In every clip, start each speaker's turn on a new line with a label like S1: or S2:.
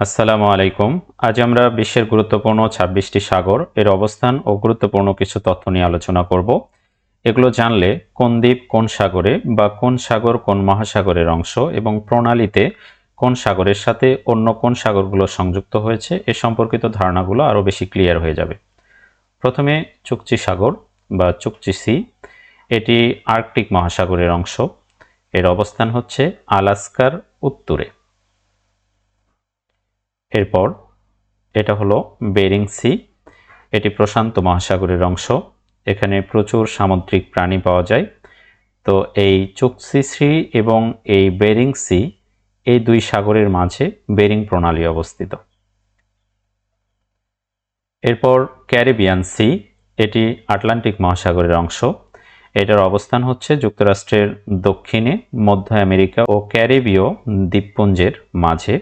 S1: আসসালামু আলাইকুম। আজ আমরা বিশ্বের গুরুত্বপূর্ণ ২৬টি সাগর এর অবস্থান ও গুরুত্বপূর্ণ কিছু তথ্য নিয়ে আলোচনা করব। এগুলো জানলে কোন দ্বীপ কোন সাগরে বা কোন সাগর কোন মহাসাগরের অংশ এবং প্রণালীতে কোন সাগরের সাথে অন্য কোন সাগরগুলো সংযুক্ত হয়েছে এ সম্পর্কিত ধারণাগুলো আরও বেশি ক্লিয়ার হয়ে যাবে। প্রথমে চুকচি সাগর বা চুকচি সি, এটি আর্কটিক মহাসাগরের অংশ। এর অবস্থান হচ্ছে আলাস্কার উত্তরে। এরপর এটা হলো বেরিং সি, এটি প্রশান্ত মহাসাগরের অংশ। এখানে প্রচুর সামুদ্রিক প্রাণী পাওয়া যায়। তো এই চুকচি সি এবং এই বেরিং সি, এই দুই সাগরের মাঝে বেরিং প্রণালী অবস্থিত। এরপর ক্যারিবিয়ান সি, এটি আটলান্টিক মহাসাগরের অংশ। এটার অবস্থান হচ্ছে যুক্তরাষ্ট্রের দক্ষিণে, মধ্য আমেরিকা ও ক্যারিবীয় দ্বীপপুঞ্জের মাঝে।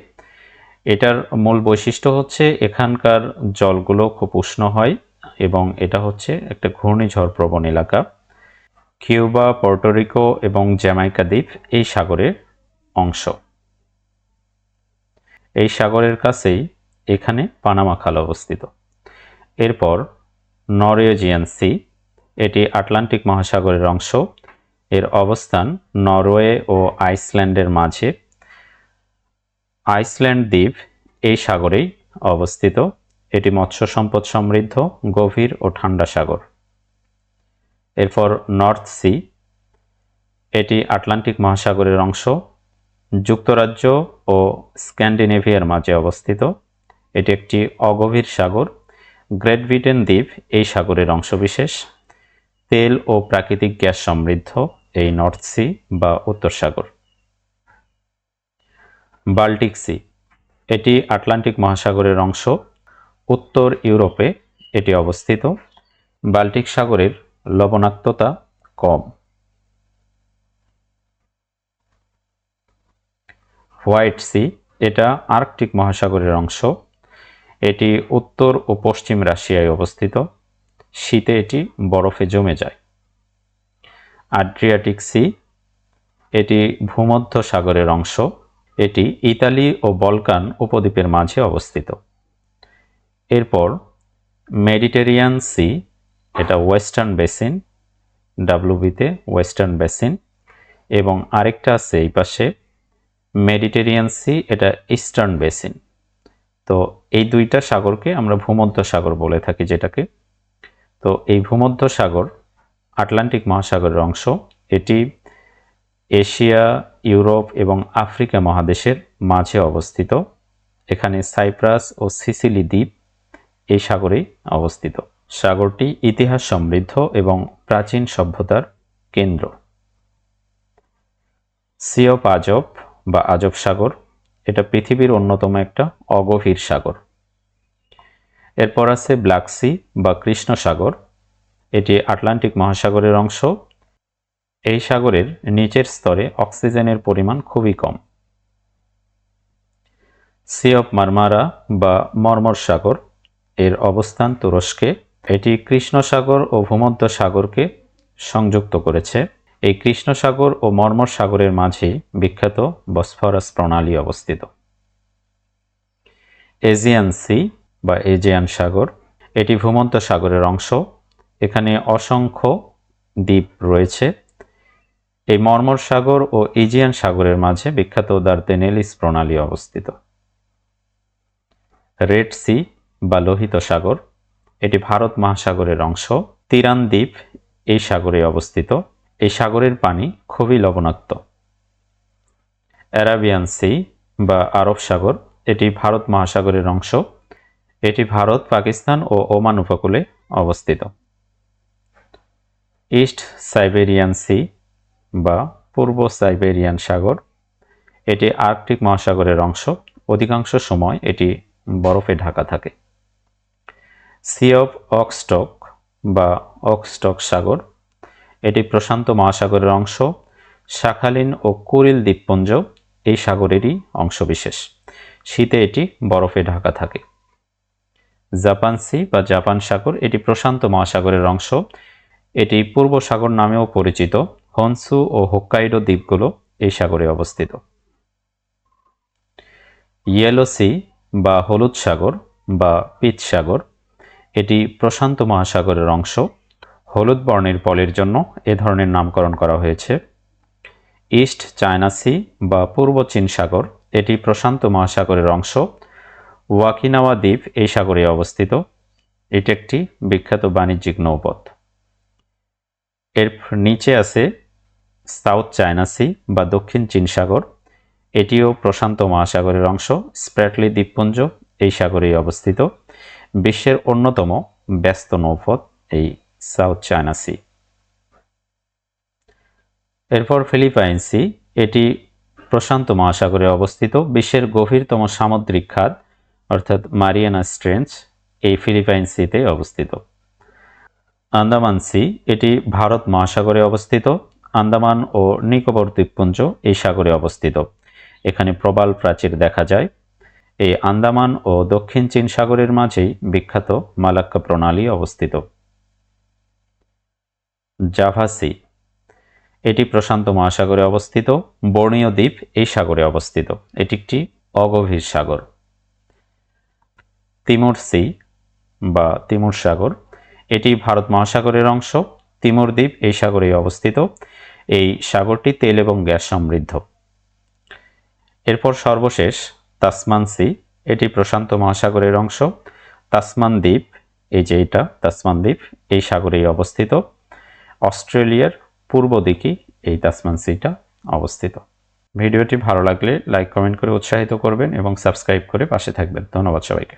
S1: এটার মূল বৈশিষ্ট্য হচ্ছে এখানকার জলগুলো খুব উষ্ণ হয় এবং এটা হচ্ছে একটা ঘূর্ণিঝড় প্রবণ এলাকা। কিউবা, পোর্টোরিকো এবং জ্যামাইকা দ্বীপ এই সাগরের অংশ। এই সাগরের কাছেই এখানে পানামা খাল অবস্থিত। এরপর নরওয়েজিয়ান সি, এটি আটলান্টিক মহাসাগরের অংশ। এর অবস্থান নরওয়ে ও আইসল্যান্ডের মাঝে। আইসল্যান্ড দ্বীপ এই সাগরেই অবস্থিত। এটি মৎস্য সম্পদ সমৃদ্ধ, গভীর ও ঠান্ডা সাগর। এরপর নর্থ সি, এটি আটলান্টিক মহাসাগরের অংশ। যুক্তরাজ্য ও স্ক্যান্ডিনেভিয়ার মাঝে অবস্থিত। এটি একটি অগভীর সাগর। গ্রেট ব্রিটেন দ্বীপ এই সাগরের অংশবিশেষ। তেল ও প্রাকৃতিক গ্যাস সমৃদ্ধ এই নর্থ সি বা উত্তর সাগর। বাল্টিক সি, এটি আটলান্টিক মহাসাগরের অংশ। উত্তর ইউরোপে এটি অবস্থিত। বাল্টিক সাগরের লবণাক্ততা কম। হোয়াইট সি, এটা আর্কটিক মহাসাগরের অংশ। এটি উত্তর ও পশ্চিম রাশিয়ায় অবস্থিত। শীতে এটি বরফে জমে যায়। আড্রিয়াটিক সি, এটি ভূমধ্য সাগরের অংশ। এটি ইতালি ও বলকান উপদ্বীপের মাঝে অবস্থিত। এরপর মেডিটেরিয়ান সি, এটা ওয়েস্টার্ন বেসিন, ডাব্লিউবিতে ওয়েস্টার্ন বেসিন, এবং আরেকটা আছে এই পাশে মেডিটেরিয়ান সি, এটা ইস্টার্ন বেসিন। তো এই দুইটা সাগরকে আমরা ভূমধ্য সাগর বলে থাকি যেটাকে। তো এই ভূমধ্য সাগর আটলান্টিক মহাসাগরের অংশ। এটি এশিয়া, ইউরোপ এবং আফ্রিকা মহাদেশের মাঝে অবস্থিত। এখানে সাইপ্রাস ও সিসিলি দ্বীপ এই সাগরেই অবস্থিত। সাগরটি ইতিহাস সমৃদ্ধ এবং প্রাচীন সভ্যতার কেন্দ্র। সি অফ আজব বা আজব সাগর, এটা পৃথিবীর অন্যতম একটা অগভীর সাগর। এরপর আছে ব্ল্যাক সি বা কৃষ্ণ সাগর, এটি আটলান্টিক মহাসাগরের অংশ। এই সাগরের নিচের স্তরে অক্সিজেনের পরিমাণ খুবই কম। সি অফ মারমারা বা মর্মর সাগর, এর অবস্থান তুরস্কে। এটি কৃষ্ণ সাগর ও ভূমধ্য সাগরকে সংযুক্ত করেছে। এই কৃষ্ণ সাগর ও মর্মর সাগরের মাঝে বিখ্যাত বসফরাস প্রণালী অবস্থিত। এজিয়ান সি বা এজিয়ান সাগর, এটি ভূমধ্য সাগরের অংশ। এখানে অসংখ্য দ্বীপ রয়েছে। এই মর্মর সাগর ও এজিয়ান সাগরের মাঝে বিখ্যাত দার্দেনেলিস প্রণালী অবস্থিত। রেড সি বা লোহিত সাগর, এটি ভারত মহাসাগরের অংশ। তিরান দ্বীপ এই সাগরে অবস্থিত। এই সাগরের পানি খুবই লবণাক্ত। অ্যারাবিয়ান সি বা আরব সাগর, এটি ভারত মহাসাগরের অংশ। এটি ভারত, পাকিস্তান ও ওমান উপকূলে অবস্থিত। ইস্ট সাইবেরিয়ান সি বা পূর্ব সাইবেরিয়ান সাগর, এটি আর্কটিক মহাসাগরের অংশ। অধিকাংশ সময় এটি বরফে ঢাকা থাকে। সি অফ অক্সটক বা অক্সটক সাগর, এটি প্রশান্ত মহাসাগরের অংশ। শাখালিন ও কুরিল দ্বীপপুঞ্জ এই সাগরেরই অংশবিশেষ। শীতে এটি বরফে ঢাকা থাকে। জাপান সি বা জাপান সাগর, এটি প্রশান্ত মহাসাগরের অংশ। এটি পূর্ব সাগর নামেও পরিচিত। হনসু ও হোক্কাইডো দ্বীপগুলো এই সাগরে অবস্থিত। ইয়েলো সি বা হলুদ সাগর বা পিচ সাগর, এটি প্রশান্ত মহাসাগরের অংশ। হলুদ বর্ণের পলির জন্য এ ধরনের নামকরণ করা হয়েছে। ইস্ট চায়না সি বা পূর্ব চীন সাগর, এটি প্রশান্ত মহাসাগরের অংশ। ওয়াকিনাওয়া দ্বীপ এই সাগরে অবস্থিত। এটি একটি বিখ্যাত বাণিজ্যিক নৌপথ। এর নিচে আছে সাউথ চায়না সি বা দক্ষিণ চীন সাগর, এটিও প্রশান্ত মহাসাগরের অংশ। স্প্র্যাটলি দ্বীপপুঞ্জ এই সাগরেই অবস্থিত। বিশ্বের অন্যতম ব্যস্ত নৌপথ এই সাউথ চায়না সি। এরপর ফিলিপাইন সি, এটি প্রশান্ত মহাসাগরে অবস্থিত। বিশ্বের গভীরতম সামুদ্রিক খাত অর্থাৎ মারিয়ানা স্ট্রেঞ্চ এই ফিলিপাইন সিতে অবস্থিত। আন্দামান সি, এটি ভারত মহাসাগরে অবস্থিত। আন্দামান ও নিকোবর দ্বীপপুঞ্জ এই সাগরে অবস্থিত। এখানে প্রবাল প্রাচীর দেখা যায়। এই আন্দামান ও দক্ষিণ চীন সাগরের মাঝেই বিখ্যাত মালাক্কা প্রণালী অবস্থিত। জাভা সি, এটি প্রশান্ত মহাসাগরে অবস্থিত। বর্ণীয় দ্বীপ এই সাগরে অবস্থিত। এটি একটি অগভীর সাগর। তিমুর সি বা তিমুর সাগর, এটি ভারত মহাসাগরের অংশ। তিমুর দ্বীপ এই সাগরেই অবস্থিত। এই সাগরটি তেল এবং গ্যাস সমৃদ্ধ। এরপর সর্বশেষ তাসমান সি, এটি প্রশান্ত মহাসাগরের অংশ। তাসমান দ্বীপ, এই যে এটা তাসমান দ্বীপ এই সাগরেই অবস্থিত। অস্ট্রেলিয়ার পূর্ব দিকে এই তাসমান সিটা অবস্থিত। ভিডিওটি ভালো লাগলে লাইক কমেন্ট করে উৎসাহিত করবেন এবং সাবস্ক্রাইব করে পাশে থাকবেন। ধন্যবাদ সবাইকে।